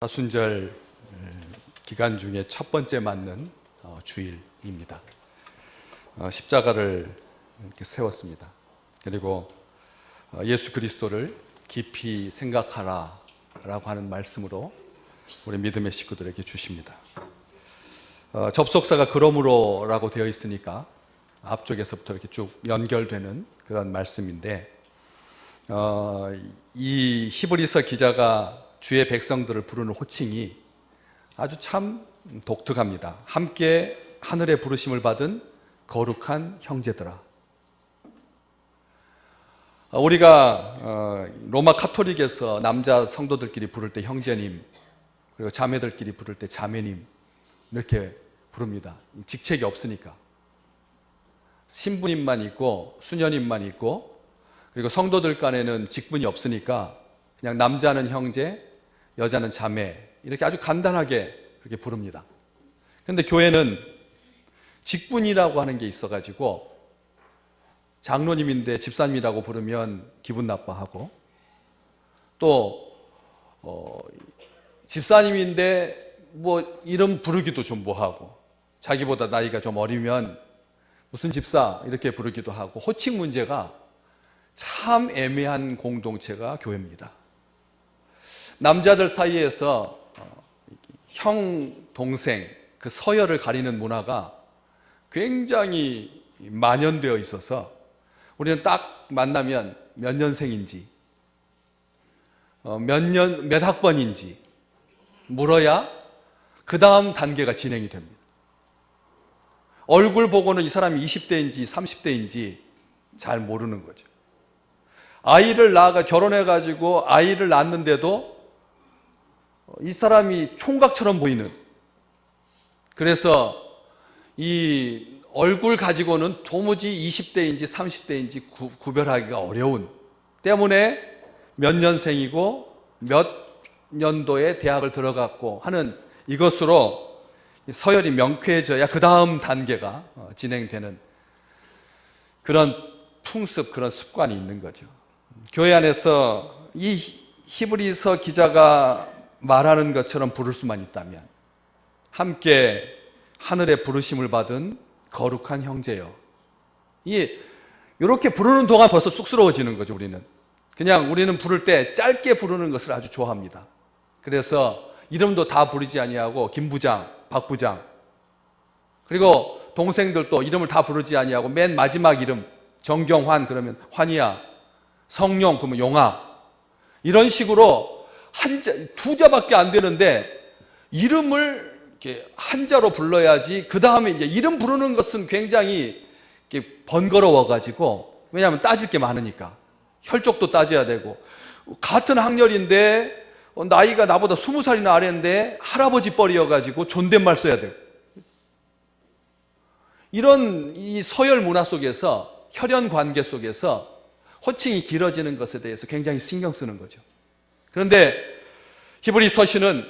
사순절 기간 중에 첫 번째 맞는 주일입니다. 십자가를 이렇게 세웠습니다. 그리고 예수 그리스도를 깊이 생각하라 라고 하는 말씀으로 우리 믿음의 식구들에게 주십니다. 접속사가 그러므로 라고 되어 있으니까 앞쪽에서부터 이렇게 쭉 연결되는 그런 말씀인데, 이 히브리서 기자가 주의 백성들을 부르는 호칭이 아주 참 독특합니다. 함께 하늘의 부르심을 받은 거룩한 형제들아. 우리가 로마 카톨릭에서 남자 성도들끼리 부를 때 형제님, 그리고 자매들끼리 부를 때 자매님 이렇게 부릅니다. 직책이 없으니까. 신부님만 있고 수녀님만 있고, 그리고 성도들 간에는 직분이 없으니까 그냥 남자는 형제, 여자는 자매 이렇게 아주 간단하게 그렇게 부릅니다. 그런데 교회는 직분이라고 하는 게 있어가지고 장로님인데 집사님이라고 부르면 기분 나빠하고, 또 집사님인데 뭐 이름 부르기도 좀 뭐하고, 자기보다 나이가 좀 어리면 무슨 집사 이렇게 부르기도 하고, 호칭 문제가 참 애매한 공동체가 교회입니다. 남자들 사이에서 형, 동생, 그 서열을 가리는 문화가 굉장히 만연되어 있어서 우리는 딱 만나면 몇 년생인지, 몇 학번인지 물어야 그 다음 단계가 진행이 됩니다. 얼굴 보고는 이 사람이 20대인지 30대인지 잘 모르는 거죠. 아이를 낳아가 결혼해가지고 아이를 낳았는데도 이 사람이 총각처럼 보이는, 그래서 이 얼굴 가지고는 도무지 20대인지 30대인지 구별하기가 어려운 때문에 몇 년생이고 몇 년도에 대학을 들어갔고 하는 이것으로 서열이 명쾌해져야 그 다음 단계가 진행되는 그런 풍습, 그런 습관이 있는 거죠. 교회 안에서 이 히브리서 기자가 말하는 것처럼 부를 수만 있다면, 함께 하늘의 부르심을 받은 거룩한 형제여. 이렇게 부르는 동안 벌써 쑥스러워지는 거죠. 우리는 부를 때 짧게 부르는 것을 아주 좋아합니다. 그래서 이름도 다 부르지 아니하고 김부장, 박부장, 그리고 동생들도 이름을 다 부르지 아니하고 맨 마지막 이름 정경환 그러면 환희야, 성룡 그러면 용아, 이런 식으로 두 자밖에 안 되는데 이름을 이렇게 한자로 불러야지. 그 다음에 이제 이름 부르는 것은 굉장히 이렇게 번거로워가지고, 왜냐하면 따질 게 많으니까 혈족도 따져야 되고, 같은 학년인데 나이가 나보다 20살이나 아래인데 할아버지 뻘이어가지고 존댓말 써야 되고, 이런 이 서열 문화 속에서, 혈연 관계 속에서 호칭이 길어지는 것에 대해서 굉장히 신경 쓰는 거죠. 그런데 히브리 서신은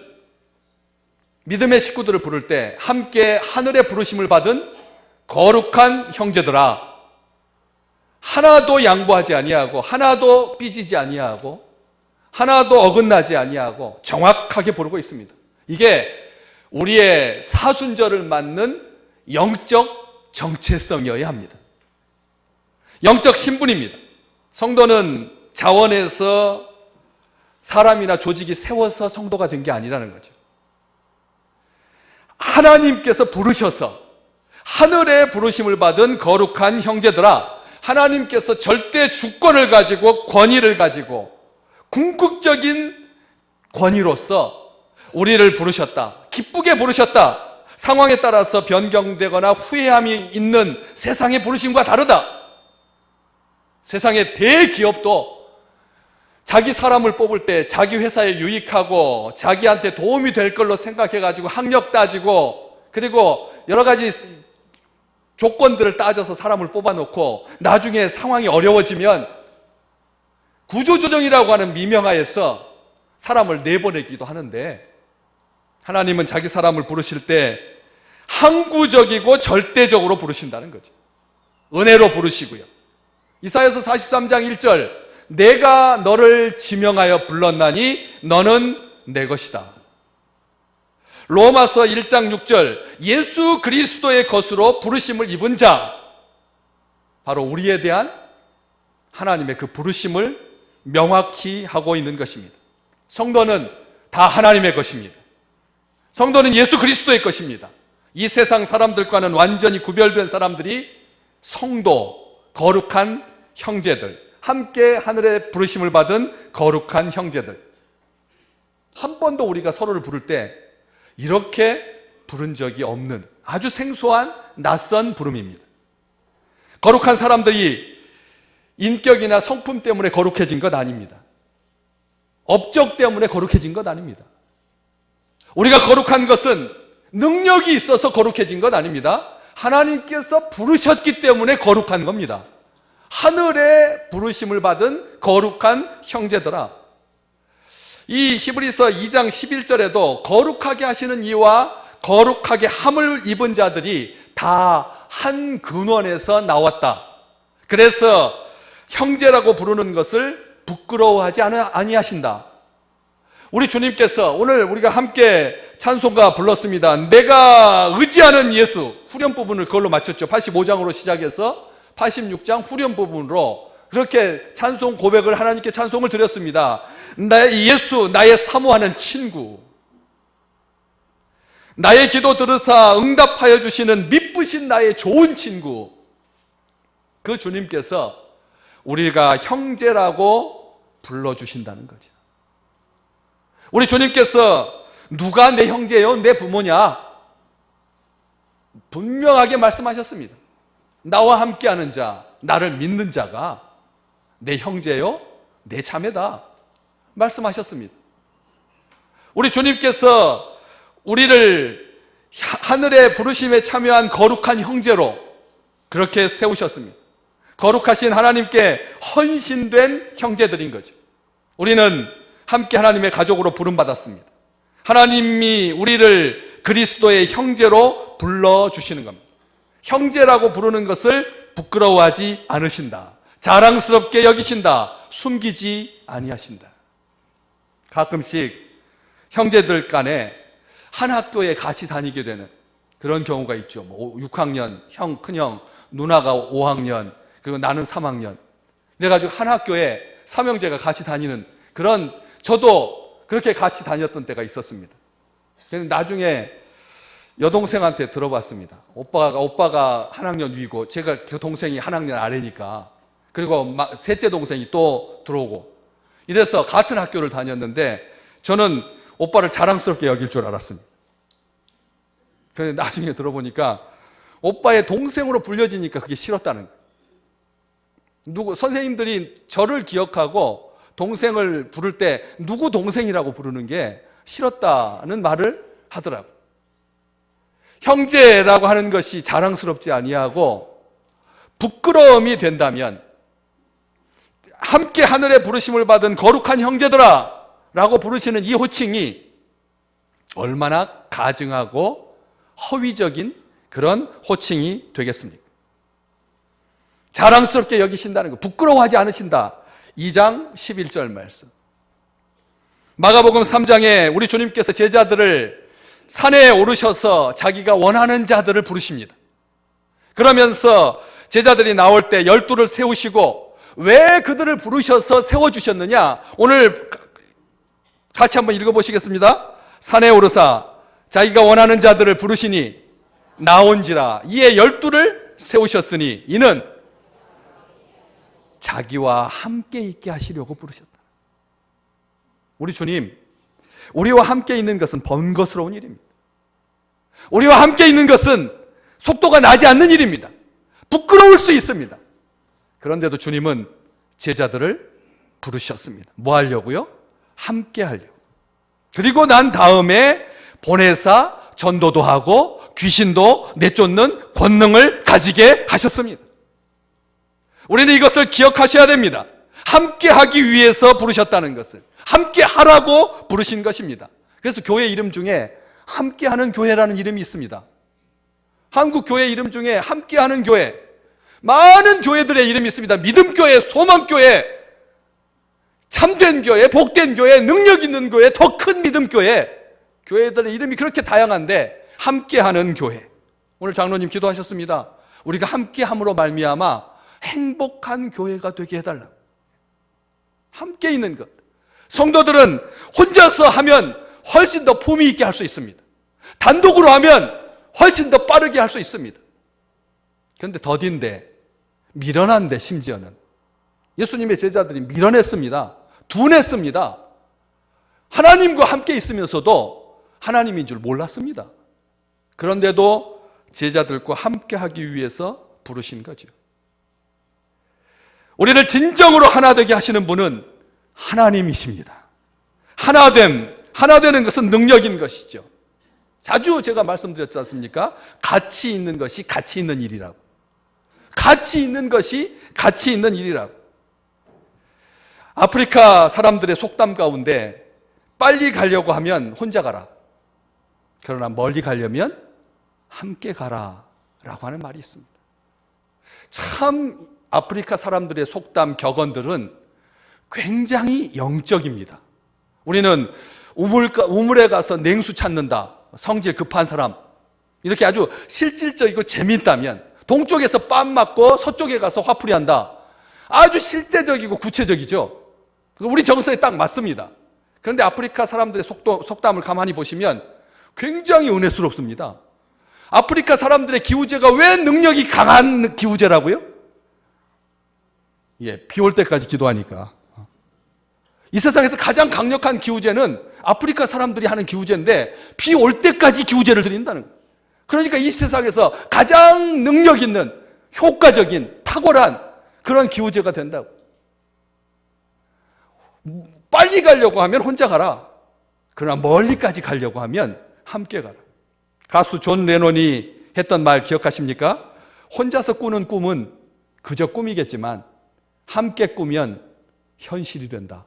믿음의 식구들을 부를 때 함께 하늘의 부르심을 받은 거룩한 형제들아, 하나도 양보하지 아니하고, 하나도 삐지지 아니하고, 하나도 어긋나지 아니하고 정확하게 부르고 있습니다. 이게 우리의 사순절을 맞는 영적 정체성이어야 합니다. 영적 신분입니다. 성도는 자원에서 사람이나 조직이 세워서 성도가 된 게 아니라는 거죠. 하나님께서 부르셔서 하늘의 부르심을 받은 거룩한 형제들아, 하나님께서 절대 주권을 가지고 권위를 가지고 궁극적인 권위로서 우리를 부르셨다. 기쁘게 부르셨다. 상황에 따라서 변경되거나 후회함이 있는 세상의 부르심과 다르다. 세상의 대기업도 자기 사람을 뽑을 때 자기 회사에 유익하고 자기한테 도움이 될 걸로 생각해가지고 학력 따지고, 그리고 여러 가지 조건들을 따져서 사람을 뽑아놓고 나중에 상황이 어려워지면 구조조정이라고 하는 미명하에서 사람을 내보내기도 하는데, 하나님은 자기 사람을 부르실 때 항구적이고 절대적으로 부르신다는 거죠. 은혜로 부르시고요. 이사야서 43장 1절, 내가 너를 지명하여 불렀나니 너는 내 것이다. 로마서 1장 6절 예수 그리스도의 것으로 부르심을 입은 자, 바로 우리에 대한 하나님의 그 부르심을 명확히 하고 있는 것입니다. 성도는 다 하나님의 것입니다. 성도는 예수 그리스도의 것입니다. 이 세상 사람들과는 완전히 구별된 사람들이 성도, 거룩한 형제들, 함께 하늘의 부르심을 받은 거룩한 형제들. 한 번도 우리가 서로를 부를 때 이렇게 부른 적이 없는 아주 생소한 낯선 부름입니다. 거룩한 사람들이 인격이나 성품 때문에 거룩해진 것 아닙니다. 업적 때문에 거룩해진 것 아닙니다. 우리가 거룩한 것은 능력이 있어서 거룩해진 것 아닙니다. 하나님께서 부르셨기 때문에 거룩한 겁니다. 하늘의 부르심을 받은 거룩한 형제들아. 이 히브리서 2장 11절에도 거룩하게 하시는 이와 거룩하게 함을 입은 자들이 다 한 근원에서 나왔다. 그래서 형제라고 부르는 것을 부끄러워하지 아니하신다. 우리 주님께서 오늘 우리가 함께 찬송가 불렀습니다. 내가 의지하는 예수. 후렴 부분을 그걸로 맞췄죠. 85장으로 시작해서 86장 후렴 부분으로 그렇게 찬송 고백을 하나님께 찬송을 드렸습니다. 나의 예수, 나의 사모하는 친구, 나의 기도 들으사 응답하여 주시는 미쁘신 나의 좋은 친구, 그 주님께서 우리가 형제라고 불러주신다는 거죠. 우리 주님께서 누가 내 형제요? 내 부모냐? 분명하게 말씀하셨습니다. 나와 함께하는 자, 나를 믿는 자가 내 형제요? 내 자매다 말씀하셨습니다. 우리 주님께서 우리를 하늘의 부르심에 참여한 거룩한 형제로 그렇게 세우셨습니다. 거룩하신 하나님께 헌신된 형제들인 거죠. 우리는 함께 하나님의 가족으로 부름받았습니다. 하나님이 우리를 그리스도의 형제로 불러주시는 겁니다. 형제라고 부르는 것을 부끄러워하지 않으신다. 자랑스럽게 여기신다. 숨기지 아니하신다. 가끔씩 형제들 간에 한 학교에 같이 다니게 되는 그런 경우가 있죠. 6학년, 형, 큰형, 누나가 5학년, 그리고 나는 3학년. 그래가지고 한 학교에 삼형제가 같이 다니는 그런, 저도 그렇게 같이 다녔던 때가 있었습니다. 나중에 여동생한테 들어봤습니다. 오빠가 한 학년 위고 제가 그 동생이 한 학년 아래니까, 그리고 셋째 동생이 또 들어오고 이래서 같은 학교를 다녔는데 저는 오빠를 자랑스럽게 여길 줄 알았습니다. 그런데 나중에 들어보니까 오빠의 동생으로 불려지니까 그게 싫었다는 거예요. 선생님들이 저를 기억하고 동생을 부를 때 누구 동생이라고 부르는 게 싫었다는 말을 하더라고요. 형제라고 하는 것이 자랑스럽지 아니하고 부끄러움이 된다면 함께 하늘의 부르심을 받은 거룩한 형제들아 라고 부르시는 이 호칭이 얼마나 가증하고 허위적인 그런 호칭이 되겠습니까? 자랑스럽게 여기신다는 거, 부끄러워하지 않으신다. 2장 11절 말씀. 마가복음 3장에 우리 주님께서 제자들을 산에 오르셔서 자기가 원하는 자들을 부르십니다. 그러면서 제자들이 나올 때 12를 세우시고 왜 그들을 부르셔서 세워주셨느냐? 오늘 같이 한번 읽어보시겠습니다. 산에 오르사 자기가 원하는 자들을 부르시니 나온지라. 이에 12를 세우셨으니 이는 자기와 함께 있게 하시려고 부르셨다. 우리 주님, 우리와 함께 있는 것은 번거스러운 일입니다. 우리와 함께 있는 것은 속도가 나지 않는 일입니다. 부끄러울 수 있습니다. 그런데도 주님은 제자들을 부르셨습니다. 뭐 하려고요? 함께 하려고. 그리고 난 다음에 보내사 전도도 하고 귀신도 내쫓는 권능을 가지게 하셨습니다. 우리는 이것을 기억하셔야 됩니다. 함께 하기 위해서 부르셨다는 것을, 함께 하라고 부르신 것입니다. 그래서 교회 이름 중에 함께 하는 교회라는 이름이 있습니다. 한국 교회 이름 중에 함께 하는 교회, 많은 교회들의 이름이 있습니다. 믿음교회, 소망교회, 참된 교회, 복된 교회, 능력 있는 교회, 더 큰 믿음교회, 교회들의 이름이 그렇게 다양한데 함께하는 교회. 오늘 장로님 기도하셨습니다. 우리가 함께함으로 말미암아 행복한 교회가 되게 해달라. 함께 있는 것. 성도들은 혼자서 하면 훨씬 더 품위 있게 할 수 있습니다. 단독으로 하면 훨씬 더 빠르게 할 수 있습니다. 그런데 더딘데, 미련한데, 심지어는 예수님의 제자들이 미련했습니다. 둔했습니다. 하나님과 함께 있으면서도 하나님인 줄 몰랐습니다. 그런데도 제자들과 함께 하기 위해서 부르신 거죠. 우리를 진정으로 하나 되게 하시는 분은 하나님이십니다. 하나 되는 것은 능력인 것이죠. 자주 제가 말씀드렸지 않습니까? 가치 있는 것이 가치 있는 일이라고. 가치 있는 것이 가치 있는 일이라고. 아프리카 사람들의 속담 가운데 빨리 가려고 하면 혼자 가라. 그러나 멀리 가려면 함께 가라 라고 하는 말이 있습니다. 참 아프리카 사람들의 속담 격언들은 굉장히 영적입니다. 우리는 우물에 가서 냉수 찾는다. 성질 급한 사람. 이렇게 아주 실질적이고 재밌다면 동쪽에서 빰 맞고 서쪽에 가서 화풀이 한다. 아주 실제적이고 구체적이죠. 우리 정서에 딱 맞습니다. 그런데 아프리카 사람들의 속담을 가만히 보시면 굉장히 은혜스럽습니다. 아프리카 사람들의 기우제가 왜 능력이 강한 기우제라고요? 비 올 때까지 기도하니까. 이 세상에서 가장 강력한 기우제는 아프리카 사람들이 하는 기우제인데 비 올 때까지 기우제를 드린다는 거예요. 그러니까 이 세상에서 가장 능력 있는 효과적인 탁월한 그런 기우제가 된다고. 빨리 가려고 하면 혼자 가라. 그러나 멀리까지 가려고 하면 함께 가라. 가수 존 레논이 했던 말 기억하십니까? 혼자서 꾸는 꿈은 그저 꿈이겠지만 함께 꾸면 현실이 된다.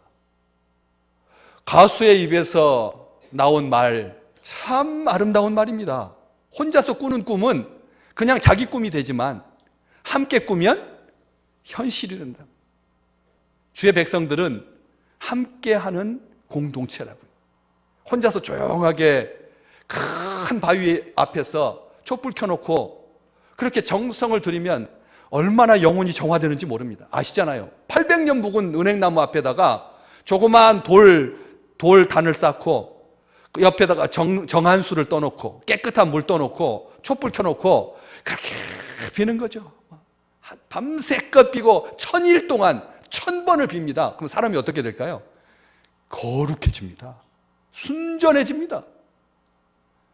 가수의 입에서 나온 말, 참 아름다운 말입니다. 혼자서 꾸는 꿈은 그냥 자기 꿈이 되지만 함께 꾸면 현실이 된다. 주의 백성들은 함께하는 공동체라고요. 혼자서 조용하게 큰 바위 앞에서 촛불 켜놓고 그렇게 정성을 들이면 얼마나 영혼이 정화되는지 모릅니다. 아시잖아요. 800년 묵은 은행나무 앞에다가 조그마한 돌단을 쌓고 그 옆에다가 정한수를 떠놓고 깨끗한 물 떠놓고 촛불 켜놓고 그렇게 비는 거죠. 밤새껏 비고 1000일 동안 1000번을 빕니다. 그럼 사람이 어떻게 될까요? 거룩해집니다. 순전해집니다.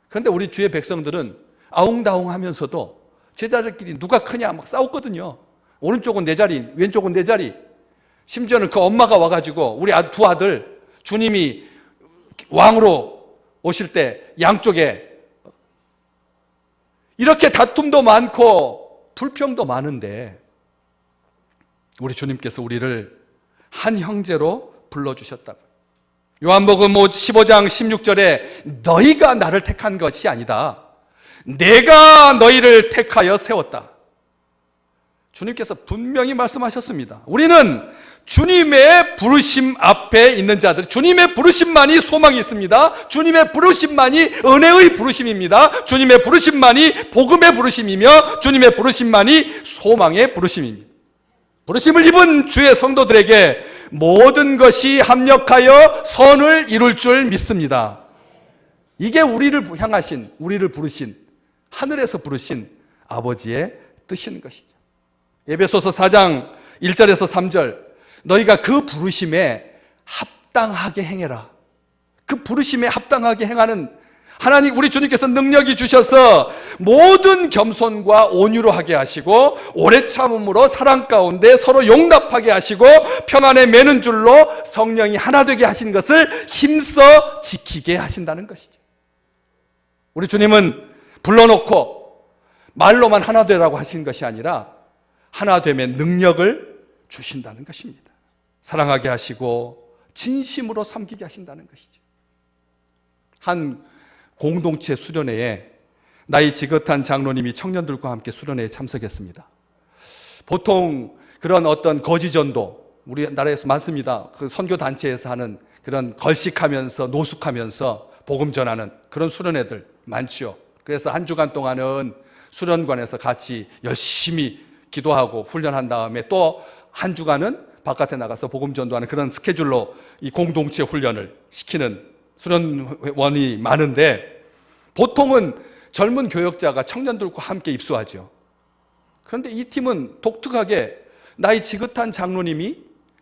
그런데 우리 주의 백성들은 아웅다웅 하면서도 제자들끼리 누가 크냐 막 싸웠거든요. 오른쪽은 내 자리, 왼쪽은 내 자리. 심지어는 그 엄마가 와가지고 우리 두 아들 주님이 왕으로 오실 때 양쪽에 이렇게 다툼도 많고 불평도 많은데 우리 주님께서 우리를 한 형제로 불러주셨다고. 요한복음 15장 16절에 너희가 나를 택한 것이 아니다. 내가 너희를 택하여 세웠다. 주님께서 분명히 말씀하셨습니다. 우리는 주님의 부르심 앞에 있는 자들, 주님의 부르심만이 소망이 있습니다. 주님의 부르심만이 은혜의 부르심입니다. 주님의 부르심만이 복음의 부르심이며 주님의 부르심만이 소망의 부르심입니다. 부르심을 입은 주의 성도들에게 모든 것이 합력하여 선을 이룰 줄 믿습니다. 이게 우리를 향하신, 우리를 부르신, 하늘에서 부르신 아버지의 뜻인 것이죠. 에베소서 4장 1절에서 3절, 너희가 그 부르심에 합당하게 행해라. 그 부르심에 합당하게 행하는 하나님, 우리 주님께서 능력이 주셔서 모든 겸손과 온유로 하게 하시고 오래 참음으로 사랑 가운데 서로 용납하게 하시고 평안에 매는 줄로 성령이 하나 되게 하신 것을 힘써 지키게 하신다는 것이죠. 우리 주님은 불러놓고 말로만 하나 되라고 하신 것이 아니라 하나 되면 능력을 주신다는 것입니다. 사랑하게 하시고 진심으로 섬기게 하신다는 것이죠. 한 공동체 수련회에 나이 지긋한 장로님이 청년들과 함께 수련회에 참석했습니다. 보통 그런 어떤 거지전도 우리나라에서 많습니다. 그 선교단체에서 하는 그런 걸식하면서 노숙하면서 복음 전하는 그런 수련회들 많죠. 그래서 한 주간 동안은 수련관에서 같이 열심히 기도하고 훈련한 다음에 또 한 주간은 바깥에 나가서 복음 전도하는 그런 스케줄로 이 공동체 훈련을 시키는 수련원이 많은데, 보통은 젊은 교역자가 청년들과 함께 입수하죠. 그런데 이 팀은 독특하게 나이 지긋한 장로님이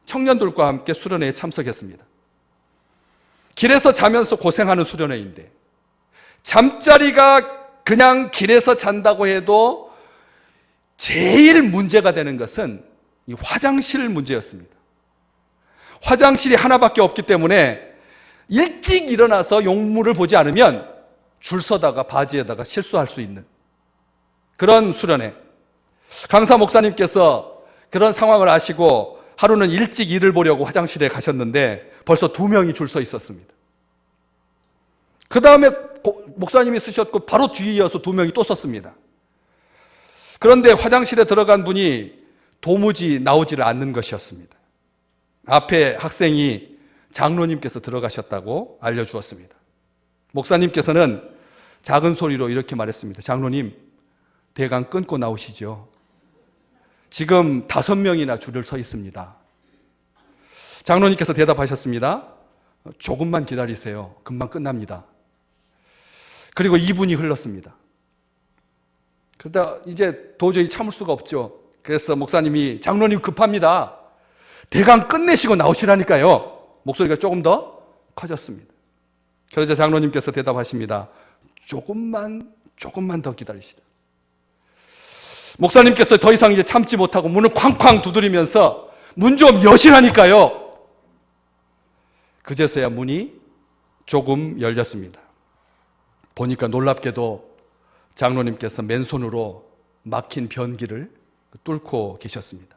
청년들과 함께 수련회에 참석했습니다. 길에서 자면서 고생하는 수련회인데, 잠자리가 그냥 길에서 잔다고 해도 제일 문제가 되는 것은 이 화장실 문제였습니다. 화장실이 하나밖에 없기 때문에 일찍 일어나서 용물을 보지 않으면 줄 서다가 바지에다가 실수할 수 있는 그런 수련회. 강사 목사님께서 그런 상황을 아시고 하루는 일찍 일을 보려고 화장실에 가셨는데 벌써 2명이 줄 서 있었습니다. 그 다음에 목사님이 쓰셨고 바로 뒤에 이어서 2명이 또 섰습니다. 그런데 화장실에 들어간 분이 도무지 나오지를 않는 것이었습니다. 앞에 학생이 장로님께서 들어가셨다고 알려주었습니다. 목사님께서는 작은 소리로 이렇게 말했습니다. 장로님, 대강 끊고 나오시죠. 지금 5명이나 줄을 서 있습니다. 장로님께서 대답하셨습니다. 조금만 기다리세요. 금방 끝납니다. 그리고 2분이 흘렀습니다. 그러다 이제 도저히 참을 수가 없죠. 그래서 목사님이 장로님 급합니다. 대강 끝내시고 나오시라니까요. 목소리가 조금 더 커졌습니다. 그러자 장로님께서 대답하십니다. 조금만 더 기다리시다. 목사님께서 더 이상 이제 참지 못하고 문을 쾅쾅 두드리면서 문 좀 여시라니까요. 그제서야 문이 조금 열렸습니다. 보니까 놀랍게도 장로님께서 맨손으로 막힌 변기를 뚫고 계셨습니다.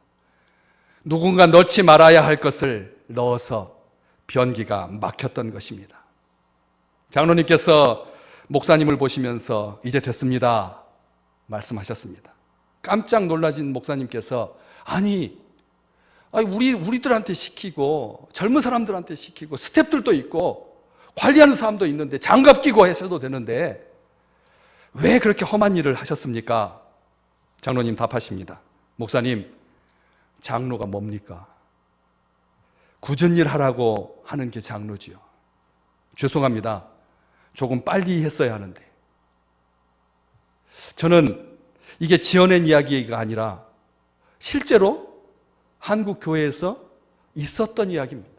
누군가 넣지 말아야 할 것을 넣어서 변기가 막혔던 것입니다. 장로님께서 목사님을 보시면서 이제 됐습니다 말씀하셨습니다. 깜짝 놀라신 목사님께서 아니 우리들한테 시키고 젊은 사람들한테 시키고 스태프들도 있고 관리하는 사람도 있는데 장갑 끼고 하셔도 되는데 왜 그렇게 험한 일을 하셨습니까? 장로님 답하십니다. 목사님, 장로가 뭡니까? 굳은 일 하라고 하는 게 장로지요. 죄송합니다. 조금 빨리 했어야 하는데. 저는 이게 지어낸 이야기가 아니라 실제로 한국 교회에서 있었던 이야기입니다.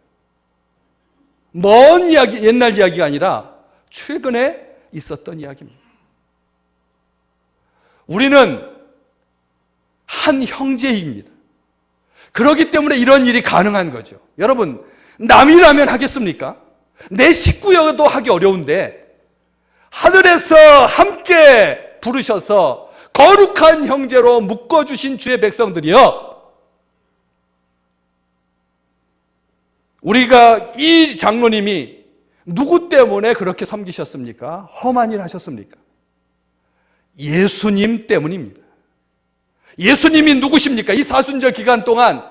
먼 이야기, 옛날 이야기가 아니라 최근에 있었던 이야기입니다. 우리는 한 형제입니다. 그렇기 때문에 이런 일이 가능한 거죠. 여러분, 남이라면 하겠습니까? 내 식구여도 하기 어려운데 하늘에서 함께 부르셔서 거룩한 형제로 묶어주신 주의 백성들이여, 우리가 이 장로님이 누구 때문에 그렇게 섬기셨습니까? 험한 일 하셨습니까? 예수님 때문입니다. 예수님이 누구십니까? 이 사순절 기간 동안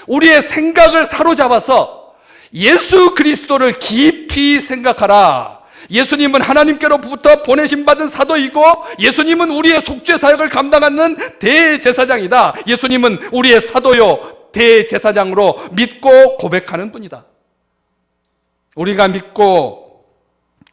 우리의 생각을 사로잡아서 예수 그리스도를 깊이 생각하라. 예수님은 하나님께로부터 보내심 받은 사도이고 예수님은 우리의 속죄 사역을 감당하는 대제사장이다. 예수님은 우리의 사도요 대제사장으로 믿고 고백하는 분이다. 우리가 믿고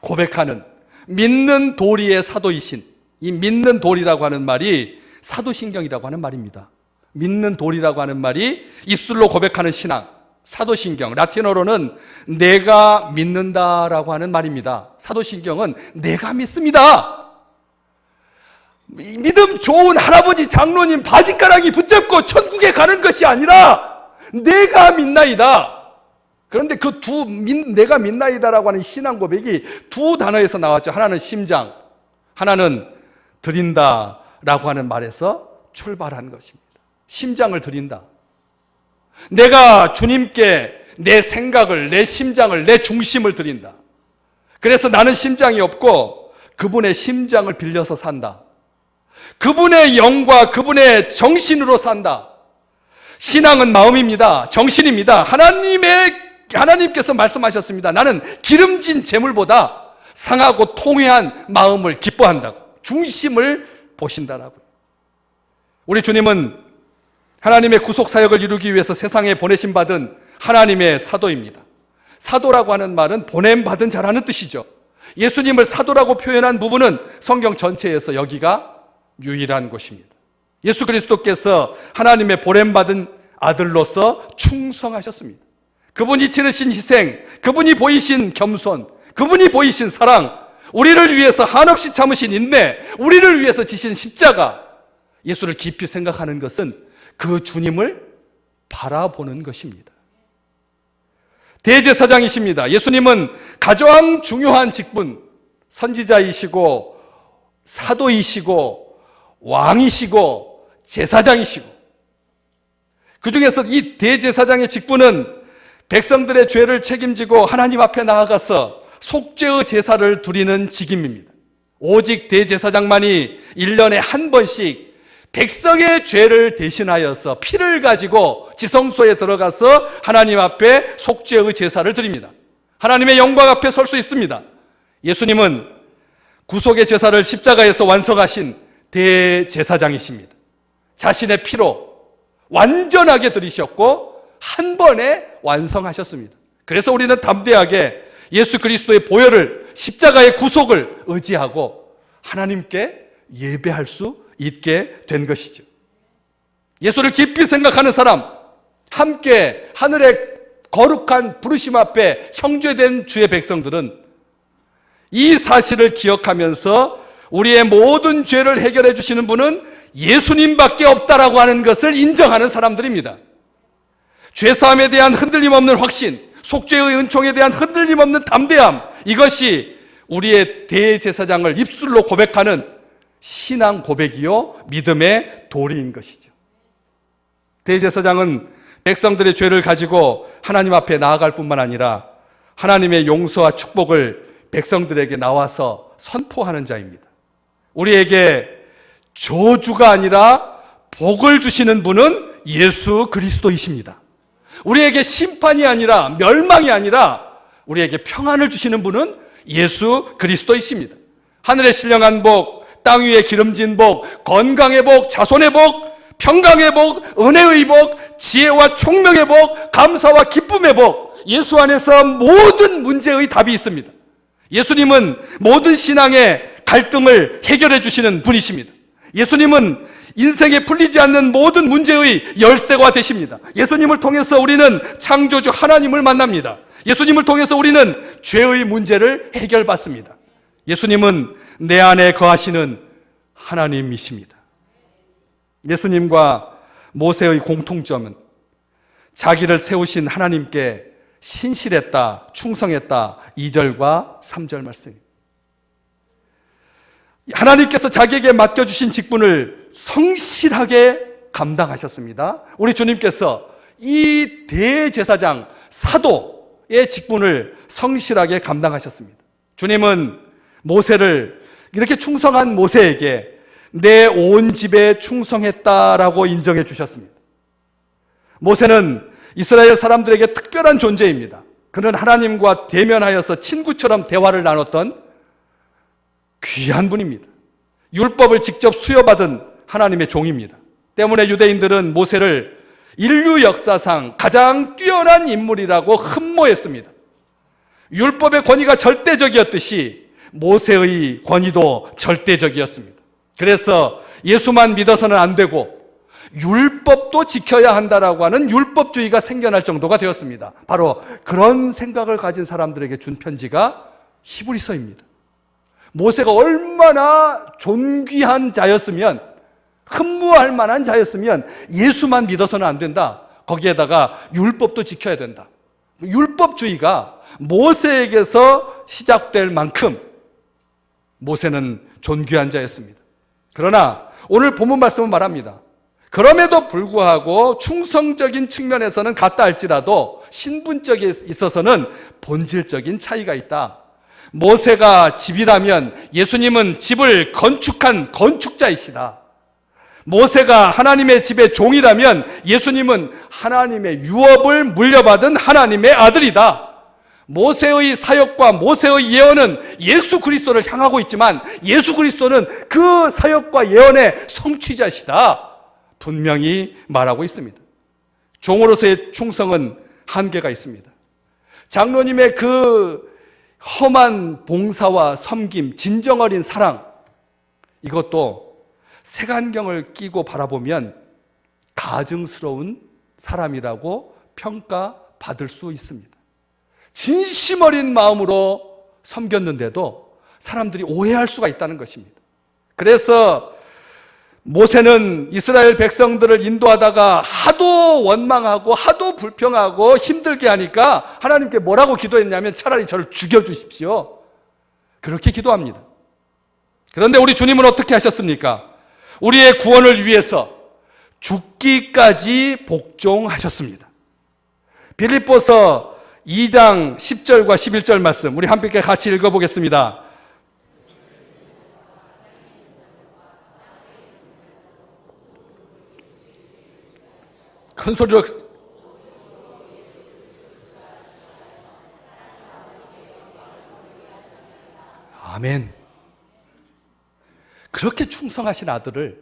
고백하는 믿는 도리의 사도이신, 이 믿는 도리라고 하는 말이 사도신경이라고 하는 말입니다. 믿는 도리라고 하는 말이 입술로 고백하는 신앙, 사도신경, 라틴어로는 내가 믿는다라고 하는 말입니다. 사도신경은 내가 믿습니다. 믿음 좋은 할아버지 장로님 바지가랑이 붙잡고 천국에 가는 것이 아니라 내가 믿나이다. 그런데 그 내가 믿나이다라고 하는 신앙 고백이 두 단어에서 나왔죠. 하나는 심장, 하나는 드린다라고 하는 말에서 출발한 것입니다. 심장을 드린다. 내가 주님께 내 생각을, 내 심장을, 내 중심을 드린다. 그래서 나는 심장이 없고 그분의 심장을 빌려서 산다. 그분의 영과 그분의 정신으로 산다. 신앙은 마음입니다. 정신입니다. 하나님께서 말씀하셨습니다. 나는 기름진 재물보다 상하고 통회한 마음을 기뻐한다고, 중심을 보신다라고. 우리 주님은 하나님의 구속 사역을 이루기 위해서 세상에 보내심 받은 하나님의 사도입니다. 사도라고 하는 말은 보냄받은 자라는 뜻이죠. 예수님을 사도라고 표현한 부분은 성경 전체에서 여기가 유일한 곳입니다. 예수 그리스도께서 하나님의 보냄받은 아들로서 충성하셨습니다. 그분이 치르신 희생, 그분이 보이신 겸손, 그분이 보이신 사랑, 우리를 위해서 한없이 참으신 인내, 우리를 위해서 지신 십자가, 예수를 깊이 생각하는 것은 그 주님을 바라보는 것입니다. 대제사장이십니다. 예수님은 가장 중요한 직분, 선지자이시고 사도이시고 왕이시고 제사장이시고, 그 중에서 이 대제사장의 직분은 백성들의 죄를 책임지고 하나님 앞에 나아가서 속죄의 제사를 드리는 직임입니다. 오직 대제사장만이 1년에 한 번씩 백성의 죄를 대신하여서 피를 가지고 지성소에 들어가서 하나님 앞에 속죄의 제사를 드립니다. 하나님의 영광 앞에 설 수 있습니다. 예수님은 구속의 제사를 십자가에서 완성하신 대제사장이십니다. 자신의 피로 완전하게 드리셨고 한 번에 완성하셨습니다. 그래서 우리는 담대하게 예수 그리스도의 보혈을, 십자가의 구속을 의지하고 하나님께 예배할 수 있게 된 것이죠. 예수를 깊이 생각하는 사람, 함께 하늘의 거룩한 부르심 앞에 형제된 주의 백성들은 이 사실을 기억하면서 우리의 모든 죄를 해결해 주시는 분은 예수님밖에 없다라고 하는 것을 인정하는 사람들입니다. 죄사함에 대한 흔들림 없는 확신, 속죄의 은총에 대한 흔들림 없는 담대함, 이것이 우리의 대제사장을 입술로 고백하는 신앙 고백이요 믿음의 도리인 것이죠. 대제사장은 백성들의 죄를 가지고 하나님 앞에 나아갈 뿐만 아니라 하나님의 용서와 축복을 백성들에게 나와서 선포하는 자입니다. 우리에게 저주가 아니라 복을 주시는 분은 예수 그리스도이십니다. 우리에게 심판이 아니라, 멸망이 아니라 우리에게 평안을 주시는 분은 예수 그리스도이십니다. 하늘의 신령한 복, 땅 위에 기름진 복, 건강의 복, 자손의 복, 평강의 복, 은혜의 복, 지혜와 총명의 복, 감사와 기쁨의 복, 예수 안에서 모든 문제의 답이 있습니다. 예수님은 모든 신앙의 갈등을 해결해 주시는 분이십니다. 예수님은 인생에 풀리지 않는 모든 문제의 열쇠가 되십니다. 예수님을 통해서 우리는 창조주 하나님을 만납니다. 예수님을 통해서 우리는 죄의 문제를 해결받습니다. 예수님은 내 안에 거하시는 하나님이십니다. 예수님과 모세의 공통점은 자기를 세우신 하나님께 신실했다, 충성했다, 2절과 3절 말씀입니다. 하나님께서 자기에게 맡겨주신 직분을 성실하게 감당하셨습니다. 우리 주님께서 이 대제사장, 사도의 직분을 성실하게 감당하셨습니다. 주님은 모세를, 이렇게 충성한 모세에게 내 온 집에 충성했다라고 인정해 주셨습니다. 모세는 이스라엘 사람들에게 특별한 존재입니다. 그는 하나님과 대면하여서 친구처럼 대화를 나눴던 귀한 분입니다. 율법을 직접 수여받은 하나님의 종입니다. 때문에 유대인들은 모세를 인류 역사상 가장 뛰어난 인물이라고 흠모했습니다. 율법의 권위가 절대적이었듯이 모세의 권위도 절대적이었습니다. 그래서 예수만 믿어서는 안 되고 율법도 지켜야 한다라고 하는 율법주의가 생겨날 정도가 되었습니다. 바로 그런 생각을 가진 사람들에게 준 편지가 히브리서입니다. 모세가 얼마나 존귀한 자였으면, 흠모할 만한 자였으면 예수만 믿어서는 안 된다. 거기에다가 율법도 지켜야 된다. 율법주의가 모세에게서 시작될 만큼 모세는 존귀한 자였습니다. 그러나 오늘 본문 말씀은 말합니다. 그럼에도 불구하고 충성적인 측면에서는 같다 할지라도 신분적에 있어서는 본질적인 차이가 있다. 모세가 집이라면 예수님은 집을 건축한 건축자이시다. 모세가 하나님의 집의 종이라면 예수님은 하나님의 유업을 물려받은 하나님의 아들이다. 모세의 사역과 모세의 예언은 예수 그리스도를 향하고 있지만 예수 그리스도는 그 사역과 예언의 성취자시다, 분명히 말하고 있습니다. 종으로서의 충성은 한계가 있습니다. 장로님의 그 험한 봉사와 섬김, 진정 어린 사랑, 이것도 색안경을 끼고 바라보면 가증스러운 사람이라고 평가받을 수 있습니다. 진심 어린 마음으로 섬겼는데도 사람들이 오해할 수가 있다는 것입니다. 그래서 모세는 이스라엘 백성들을 인도하다가 하도 원망하고 하도 불평하고 힘들게 하니까 하나님께 뭐라고 기도했냐면 차라리 저를 죽여주십시오, 그렇게 기도합니다. 그런데 우리 주님은 어떻게 하셨습니까? 우리의 구원을 위해서 죽기까지 복종하셨습니다. 빌립보서 2장 10절과 11절 말씀 우리 함께 같이 읽어보겠습니다. 큰 소리로. 아멘. 그렇게 충성하신 아들을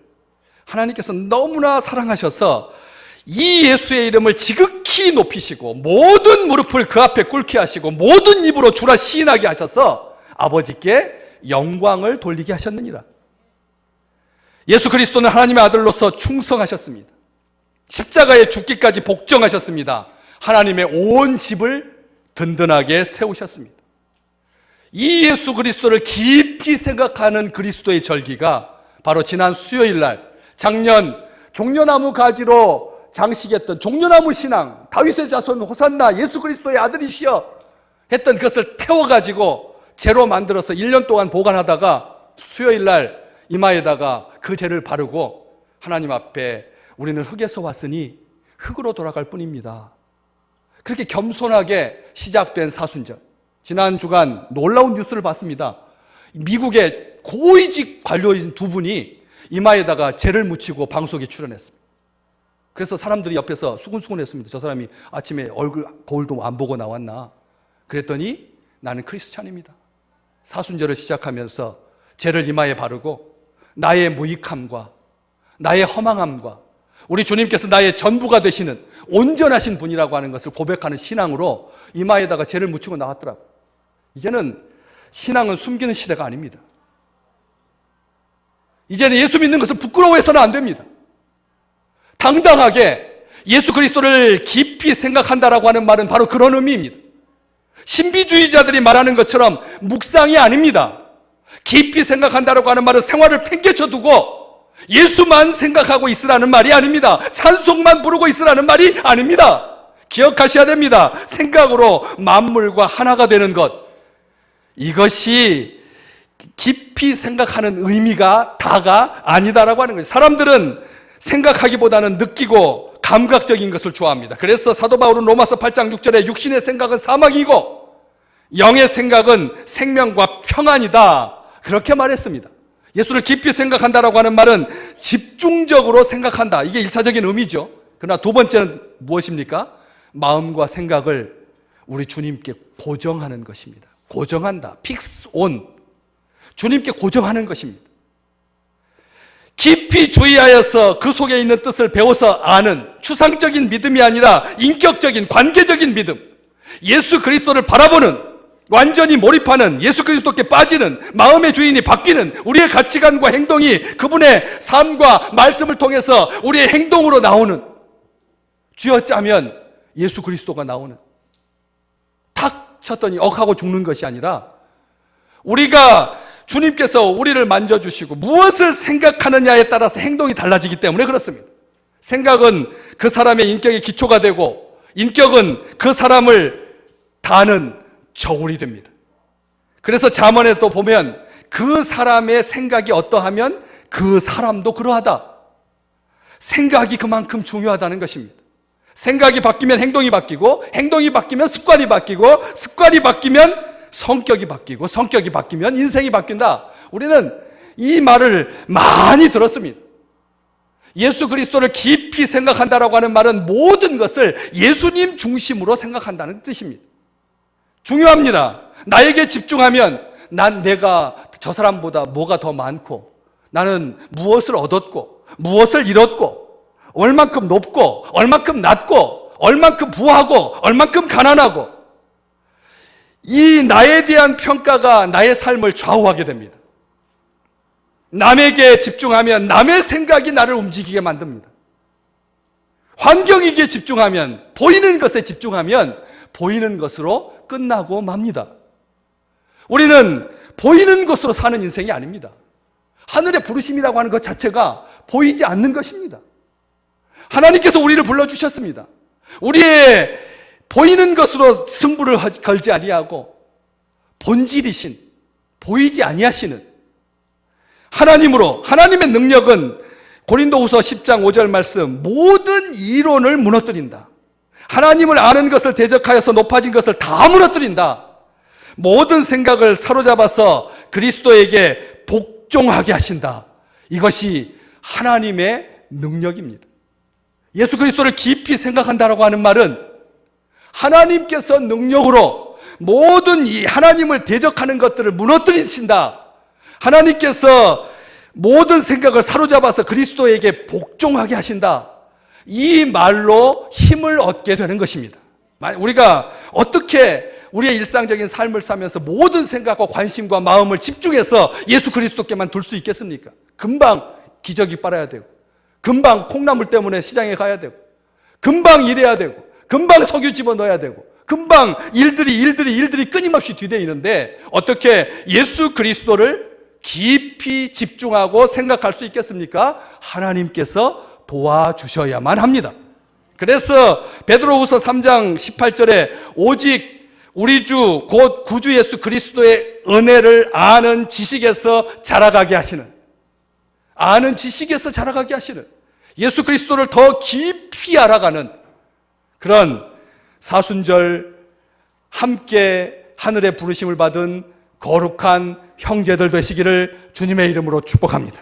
하나님께서 너무나 사랑하셔서 이 예수의 이름을 지극히 높이시고 모든 무릎을 그 앞에 꿇게 하시고 모든 입으로 주라 시인하게 하셔서 아버지께 영광을 돌리게 하셨느니라. 예수 그리스도는 하나님의 아들로서 충성하셨습니다. 십자가에 죽기까지 복종하셨습니다. 하나님의 온 집을 든든하게 세우셨습니다. 이 예수 그리스도를 깊이 생각하는 그리스도의 절기가 바로 지난 수요일 날 작년 종려나무 가지로 장식했던 종려나무 신앙, 다윗의 자손 호산나 예수 그리스도의 아들이시여 했던 것을 태워가지고 재로 만들어서 1년 동안 보관하다가 수요일 날 이마에다가 그 재를 바르고 하나님 앞에 우리는 흙에서 왔으니 흙으로 돌아갈 뿐입니다, 그렇게 겸손하게 시작된 사순절. 지난 주간 놀라운 뉴스를 봤습니다. 미국의 고위직 관료인 두 분이 이마에다가 재를 묻히고 방송에 출연했습니다. 그래서 사람들이 옆에서 수군수군했습니다. 저 사람이 아침에 얼굴 거울도 안 보고 나왔나? 그랬더니 나는 크리스찬입니다. 사순절을 시작하면서 재를 이마에 바르고 나의 무익함과 나의 허망함과 우리 주님께서 나의 전부가 되시는 온전하신 분이라고 하는 것을 고백하는 신앙으로 이마에다가 재를 묻히고 나왔더라고요. 이제는 신앙은 숨기는 시대가 아닙니다. 이제는 예수 믿는 것을 부끄러워해서는 안 됩니다. 당당하게 예수 그리스도를 깊이 생각한다라고 하는 말은 바로 그런 의미입니다. 신비주의자들이 말하는 것처럼 묵상이 아닙니다. 깊이 생각한다라고 하는 말은 생활을 팽개쳐 두고 예수만 생각하고 있으라는 말이 아닙니다. 찬송만 부르고 있으라는 말이 아닙니다. 기억하셔야 됩니다. 생각으로 만물과 하나가 되는 것, 이것이 깊이 생각하는 의미가 다가 아니다라고 하는 거예요. 사람들은 생각하기보다는 느끼고 감각적인 것을 좋아합니다. 그래서 사도 바울은 로마서 8장 6절에 육신의 생각은 사망이고 영의 생각은 생명과 평안이다, 그렇게 말했습니다. 예수를 깊이 생각한다라고 하는 말은 집중적으로 생각한다, 이게 1차적인 의미죠. 그러나 두 번째는 무엇입니까? 마음과 생각을 우리 주님께 고정하는 것입니다. 고정한다, 픽스 온, 주님께 고정하는 것입니다. 깊이 주의하여서 그 속에 있는 뜻을 배워서 아는 추상적인 믿음이 아니라 인격적인 관계적인 믿음, 예수 그리스도를 바라보는, 완전히 몰입하는, 예수 그리스도께 빠지는, 마음의 주인이 바뀌는 우리의 가치관과 행동이 그분의 삶과 말씀을 통해서 우리의 행동으로 나오는, 쥐어짜면 예수 그리스도가 나오는, 탁 쳤더니 억하고 죽는 것이 아니라 우리가 주님께서 우리를 만져주시고 무엇을 생각하느냐에 따라서 행동이 달라지기 때문에 그렇습니다. 생각은 그 사람의 인격의 기초가 되고 인격은 그 사람을 다는 저울이 됩니다. 그래서 잠언에도 보면 그 사람의 생각이 어떠하면 그 사람도 그러하다. 생각이 그만큼 중요하다는 것입니다. 생각이 바뀌면 행동이 바뀌고, 행동이 바뀌면 습관이 바뀌고, 습관이 바뀌면 성격이 바뀌고, 성격이 바뀌면 인생이 바뀐다. 우리는 이 말을 많이 들었습니다. 예수 그리스도를 깊이 생각한다라고 하는 말은 모든 것을 예수님 중심으로 생각한다는 뜻입니다. 중요합니다. 나에게 집중하면 내가 저 사람보다 뭐가 더 많고, 나는 무엇을 얻었고, 무엇을 잃었고, 얼만큼 높고, 얼만큼 낮고, 얼만큼 부하고, 얼만큼 가난하고, 이 나에 대한 평가가 나의 삶을 좌우하게 됩니다. 남에게 집중하면 남의 생각이 나를 움직이게 만듭니다. 환경에게 집중하면, 보이는 것에 집중하면 보이는 것으로 끝나고 맙니다. 우리는 보이는 것으로 사는 인생이 아닙니다. 하늘의 부르심이라고 하는 것 자체가 보이지 않는 것입니다. 하나님께서 우리를 불러주셨습니다. 우리의 보이는 것으로 승부를 걸지 아니하고 본질이신, 보이지 아니하시는 하나님으로, 하나님의 능력은 고린도후서 10장 5절 말씀, 모든 이론을 무너뜨린다. 하나님을 아는 것을 대적하여서 높아진 것을 다 무너뜨린다. 모든 생각을 사로잡아서 그리스도에게 복종하게 하신다. 이것이 하나님의 능력입니다. 예수 그리스도를 깊이 생각한다라고 하는 말은 하나님께서 능력으로 모든 이 하나님을 대적하는 것들을 무너뜨리신다. 하나님께서 모든 생각을 사로잡아서 그리스도에게 복종하게 하신다. 이 말로 힘을 얻게 되는 것입니다. 우리가 어떻게 우리의 일상적인 삶을 살면서 모든 생각과 관심과 마음을 집중해서 예수 그리스도께만 둘 수 있겠습니까? 금방 기저귀 빨아야 되고, 금방 콩나물 때문에 시장에 가야 되고, 금방 일해야 되고, 금방 석유 집어넣어야 되고, 금방 일들이 끊임없이 뒤대이는데 어떻게 예수 그리스도를 깊이 집중하고 생각할 수 있겠습니까? 하나님께서 도와주셔야만 합니다. 그래서 베드로후서 3장 18절에 오직 우리 주 곧 구주 예수 그리스도의 은혜를 아는 지식에서 자라가게 하시는, 아는 지식에서 자라가게 하시는, 예수 그리스도를 더 깊이 알아가는 그런 사순절 함께 하늘의 부르심을 받은 거룩한 형제들 되시기를 주님의 이름으로 축복합니다.